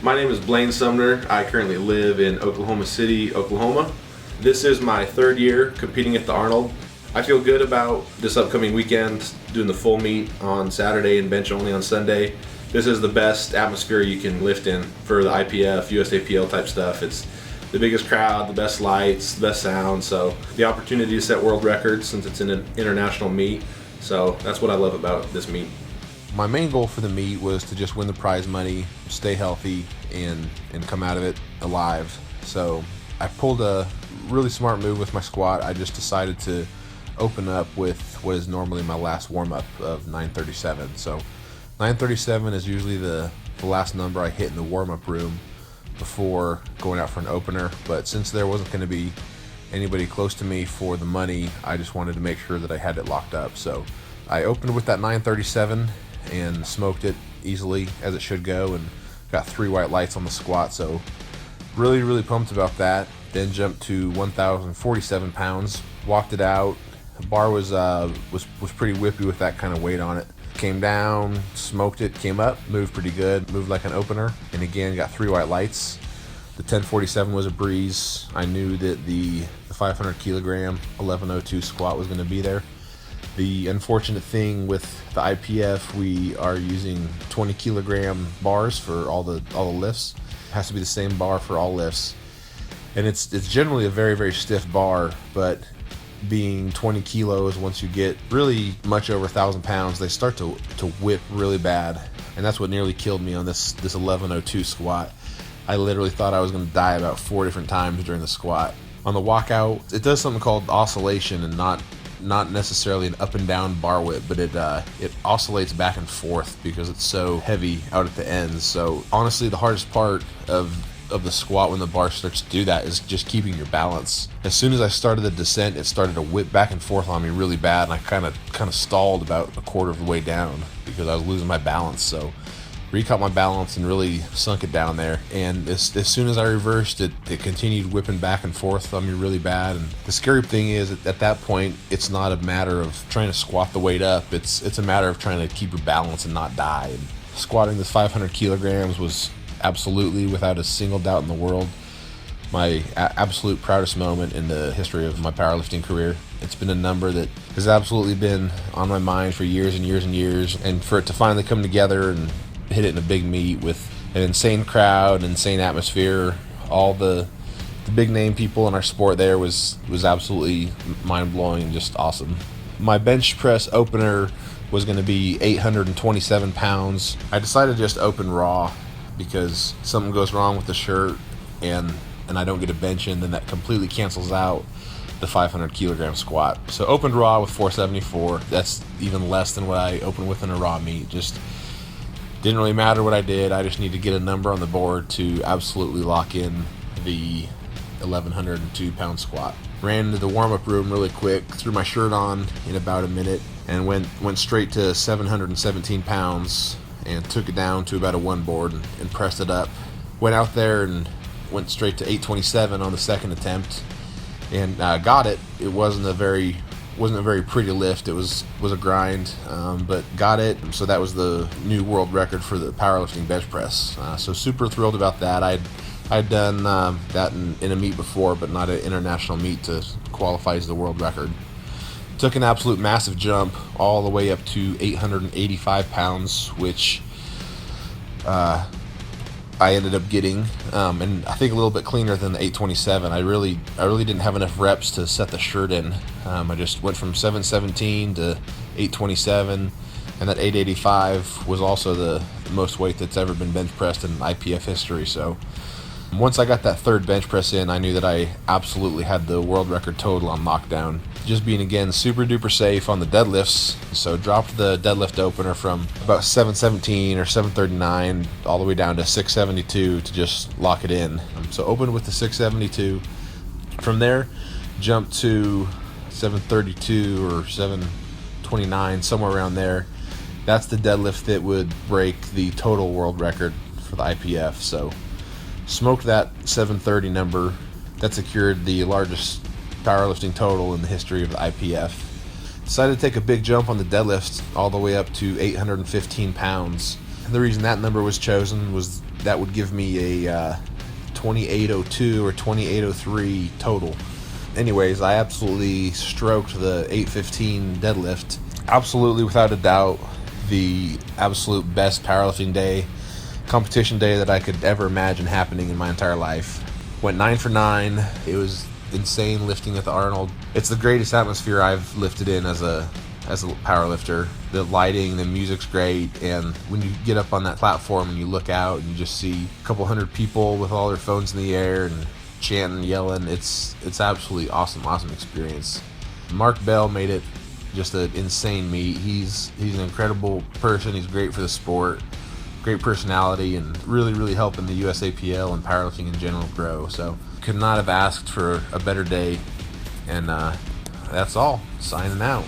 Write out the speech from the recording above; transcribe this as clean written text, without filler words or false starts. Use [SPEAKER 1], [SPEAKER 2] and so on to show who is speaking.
[SPEAKER 1] My name is Blaine Sumner. I currently live in Oklahoma City, Oklahoma. This is my third year competing at the Arnold. I feel good about this upcoming weekend, doing the full meet on Saturday and bench only on Sunday. This is the best atmosphere you can lift in for the IPF, USAPL type stuff. It's the biggest crowd, the best lights, the best sound, so the opportunity to set world records since it's an international meet. So that's what I love about this meet.
[SPEAKER 2] My main goal for the meet was to just win the prize money, stay healthy, and come out of it alive. So I pulled a really smart move with my squat. I just decided to open up with what is normally my last warm-up of 937. So 937 is usually the last number I hit in the warm-up room before going out for an opener. But since there wasn't going to be anybody close to me for the money, I just wanted to make sure that I had it locked up. So I opened with that 937 and smoked it easily as it should go, and got 3 white lights on the squat, so really pumped about that. Then jumped to 1,047 pounds, walked it out. The bar was pretty whippy with that kind of weight on it. Came down, smoked it, came up, moved pretty good, moved like an opener, and again got 3 white lights. The 1047 was a breeze. I knew that the 500 kilogram 1102 squat was going to be there. The unfortunate thing with the IPF, we are using 20 kilogram bars for all the lifts. It has to be the same bar for all lifts, and it's generally a very stiff bar, but being 20 kilos, once you get really much over 1,000 pounds, they start to whip really bad, and that's what nearly killed me on this 1102 squat. I literally thought I was going to die about 4 different times during the squat. On the walkout, it does something called oscillation, and not necessarily an up and down bar whip, but it oscillates back and forth because it's so heavy out at the ends. So honestly, the hardest part of the squat when the bar starts to do that is just keeping your balance. As soon as I started the descent, it started to whip back and forth on me really bad, and I kind of stalled about a quarter of the way down because I was losing my balance. So recaught my balance and really sunk it down there, and as soon as I reversed it, it continued whipping back and forth on me really bad. And the scary thing is, at that point, it's not a matter of trying to squat the weight up, it's a matter of trying to keep your balance and not die. And squatting this 500 kilograms was absolutely, without a single doubt in the world, my absolute proudest moment in the history of my powerlifting career. It's been a number that has absolutely been on my mind for years and years and years, and for it to finally come together and hit it in a big meet with an insane crowd, insane atmosphere, all the big name people in our sport there was absolutely mind-blowing and just awesome. My bench press opener was going to be 827 pounds. I decided to just open raw because something goes wrong with the shirt and I don't get a bench in, then that completely cancels out the 500 kilogram squat. So opened raw with 474. That's even less than what I opened with in a raw meet. Just didn't really matter what I did. I just need to get a number on the board to absolutely lock in the 1,102 pound squat. Ran into the warm-up room really quick, threw my shirt on in about a minute, and went straight to 717 pounds and took it down to about a 1 board and pressed it up. Went out there and went straight to 827 on the second attempt and got it. It wasn't a very pretty lift. It was a grind, but got it. So that was the new world record for the powerlifting bench press. So super thrilled about that. I'd done that in a meet before, but not an international meet to qualify as the world record. Took an absolute massive jump all the way up to 885 pounds, which I ended up getting, and I think a little bit cleaner than the 827. I really didn't have enough reps to set the shirt in. I just went from 717 to 827, and that 885 was also the most weight that's ever been bench pressed in IPF history. So once I got that third bench press in, I knew that I absolutely had the world record total on lockdown. Just being, again, super duper safe on the deadlifts. So dropped the deadlift opener from about 717 or 739 all the way down to 672 to just lock it in. So opened with the 672. From there, jumped to 732 or 729, somewhere around there. That's the deadlift that would break the total world record for the IPF. So smoked that 730 number. That secured the largest powerlifting total in the history of the IPF. Decided to take a big jump on the deadlift all the way up to 815 pounds. And the reason that number was chosen was that would give me a 2802 or 2803 total. Anyways, I absolutely stroked the 815 deadlift. Absolutely, without a doubt, the absolute best powerlifting day, competition day that I could ever imagine happening in my entire life. Went 9 for 9. It was insane lifting at the Arnold. It's the greatest atmosphere I've lifted in as a power lifter. The lighting, the music's great, and when you get up on that platform and you look out and you just see a couple hundred people with all their phones in the air and chanting, yelling, it's absolutely awesome experience. Mark Bell made it just an insane meet. He's an incredible person. He's great for the sport, great personality, and really helping the USAPL and powerlifting in general grow. So could not have asked for a better day. And that's all. Signing out.